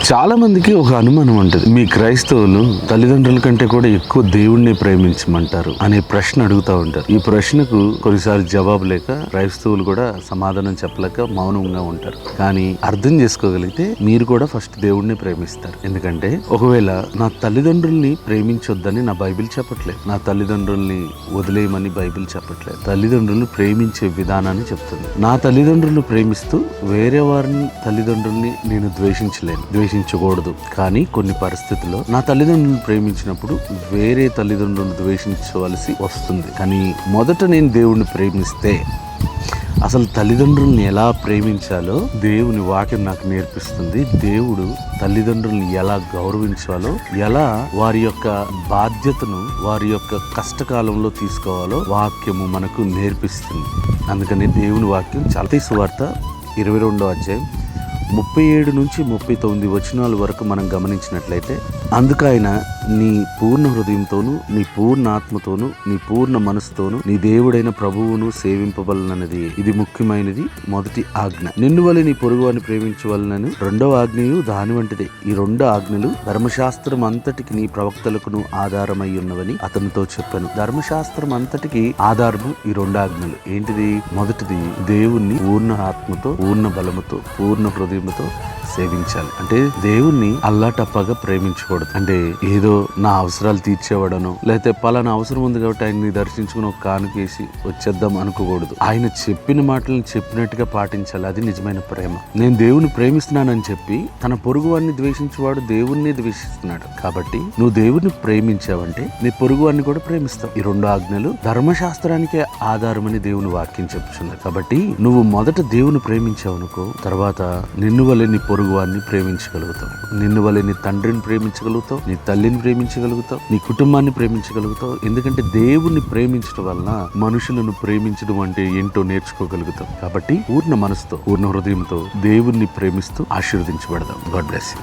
చాలా మందికి ఒక అనుమానం ఉంటుంది, మీ క్రైస్తవులు తల్లిదండ్రుల కంటే కూడా ఎక్కువ దేవుణ్ణి ప్రేమించమంటారు అనే ప్రశ్న అడుగుతా ఉంటారు. ఈ ప్రశ్నకు కొన్నిసార్లు జవాబు లేక క్రైస్తవులు కూడా సమాధానం చెప్పలేక మౌనంగా ఉంటారు. కానీ అర్థం చేసుకోగలిగితే మీరు కూడా ఫస్ట్ దేవుణ్ణి ప్రేమిస్తారు. ఎందుకంటే ఒకవేళ నా తల్లిదండ్రుల్ని ప్రేమించొద్దని నా బైబిల్ చెప్పట్లేదు, నా తల్లిదండ్రుల్ని వదిలేయమని బైబిల్ చెప్పట్లేదు. తల్లిదండ్రులను ప్రేమించే విధానాన్ని చెప్తుంది. నా తల్లిదండ్రులను ప్రేమిస్తూ వేరే వారిని తల్లిదండ్రుల్ని నేను ద్వేషించకూడదు. కానీ కొన్ని పరిస్థితుల్లో నా తల్లిదండ్రులను ప్రేమించినప్పుడు వేరే తల్లిదండ్రులను ద్వేషించవలసి వస్తుంది. కానీ మొదట నేను దేవుణ్ణి ప్రేమిస్తే అసలు తల్లిదండ్రుల్ని ఎలా ప్రేమించాలో దేవుని వాక్యం నాకు నేర్పిస్తుంది. దేవుడు తల్లిదండ్రుల్ని ఎలా గౌరవించాలో, ఎలా వారి యొక్క బాధ్యతను వారి యొక్క కష్టకాలంలో తీసుకోవాలో వాక్యము మనకు నేర్పిస్తుంది. అందుకని దేవుని వాక్యం చాలా సువార్త 22వ అధ్యాయం 37 నుంచి 39 వచనాల వరకు మనం గమనించినట్లయితే, అందుకు ఆయన నీ పూర్ణ హృదయంతోను, నీ పూర్ణ ఆత్మతోను, నీ పూర్ణ మనసుతోను నీ దేవుడైన ప్రభువును సేవింపవలనది. ఇది ముఖ్యమైనది మొదటి ఆజ్ఞ. నిన్ను వలె నీ పొరుగువారిని ప్రేమించవలనను రెండవ ఆజ్ఞయు దాని వంటిదే. ఈ రెండు ఆజ్ఞలు ధర్మశాస్త్రం అంతటికి నీ ప్రవక్తలకును ఆధారమై ఉన్నవని అతనితో చెప్పాను. ధర్మశాస్త్రం అంతటికి ఆధారము ఈ రెండు ఆజ్ఞలు. ఏంటిది? మొదటిది దేవుణ్ణి పూర్ణ ఆత్మతో, పూర్ణ బలముతో, పూర్ణ హృదయంతో సేవించాలి. అంటే దేవుణ్ణి అల్లాటప్పగా ప్రేమించకూడదు. అంటే ఏదో నా అవసరాలు తీర్చేవాడను, లేకపోతే పలానా అవసరం ఉంది కాబట్టి ఆయన్ని దర్శించుకుని ఒక కానుకేసి వచ్చేద్దాం అనుకోకూడదు. ఆయన చెప్పిన మాటలను చెప్పినట్టుగా పాటించాలి. అది నిజమైన ప్రేమ. నేను దేవుని ప్రేమిస్తున్నానని చెప్పి తన పొరుగువాడిని ద్వేషించేవాడు దేవుణ్ణి ద్వేషిస్తున్నాడు. కాబట్టి నువ్వు దేవుణ్ణి ప్రేమించావంటే నీ పొరుగువాడిని కూడా ప్రేమిస్తావు. ఈ రెండు ఆజ్ఞలు ధర్మశాస్త్రానికే ఆధారమని దేవుని వాక్యం చెప్తుంది. కాబట్టి నువ్వు మొదట దేవుని ప్రేమించావనుకో, తర్వాత నిన్ను వలె నీ పొరుగువాడిని ప్రేమించగలుగుతావు. నిన్ను వలె నీ తండ్రిని ప్రేమించగలుగుతావు, నీ తల్లిని ప్రేమించగలుగుతావు, నీ కుటుంబాన్ని ప్రేమించగలుగుతావు. ఎందుకంటే దేవుణ్ణి ప్రేమించడం వలన మనుషులను ప్రేమించడం అంటే ఏంటో నేర్చుకోగలుగుతాం. కాబట్టి పూర్ణ మనసుతో, పూర్ణ హృదయంతో దేవుణ్ణి ప్రేమిస్తూ ఆశీర్వదించబడదాం. God bless you.